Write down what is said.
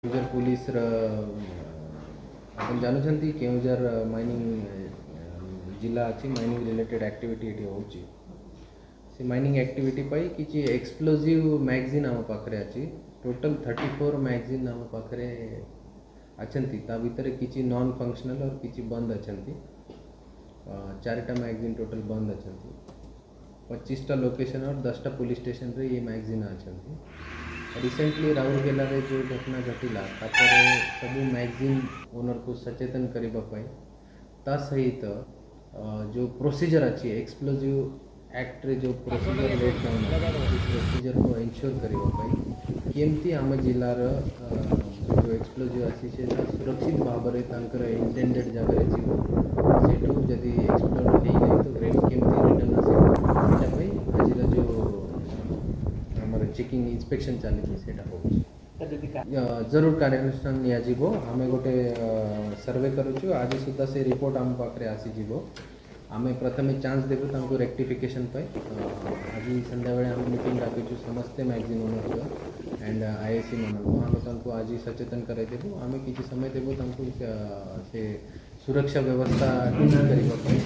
Keonjhar police अपन जानुछंती Keonjhar mining जिला अच्छी mining related activity ये होची से माइनिंग एक्टिविटी पाई किछि एक्सप्लोजिव मैगजीन आम पाखरे अच्छी टोटल 34 मैगजीन आम पाखरे अच्छंती ता भितर किछि नॉन फंक्शनल और किछि बंद अच्छंती चारटा मैगजीन टोटल बंद अच्छंती 25टा लोकेशन और 10टा पुलिस स्टेशन रे ये मैगजीन अच्छंती रिसेंटली राउरकेला रे जो घटना घटिला तापर सब मैगजीन ओनर को सचेतन करबा पाई ता सहित जो प्रोसीजर अच्छी एक्सप्लोजिव एक्ट रे जो प्रोसीजर लेट डाउन प्रोसीजर को एंश्योर करबा पाई केमती आम जिलार जो एक्सप्लोजिव अच्छी से सुरक्षित भाव में तांकर इंटेंडेड जगह जीव सेठू जदि एक्सप्लोड हो नहीं तो केमती रिटर्न आसे आज जो चेकिंग इन्स्पेक्शन चली जरूर कार्यानुष्ठान नियाजिबो आमे गोटे सर्वे करूछु आज सुद्धा से रिपोर्ट आम पाखरे आसीजिबो आमे प्रथमे चांस देबो तांको रेक्टिफिकेशन पाई आज संध्या बेले हम मीटिंग राखिछु समस्त मैगजीन ओनर एंड आईएससी मन आमे तांको आज सचेतन कराई देबो आमे किछि समय देबो तांको से सुरक्षा व्यवस्था करिबा पाई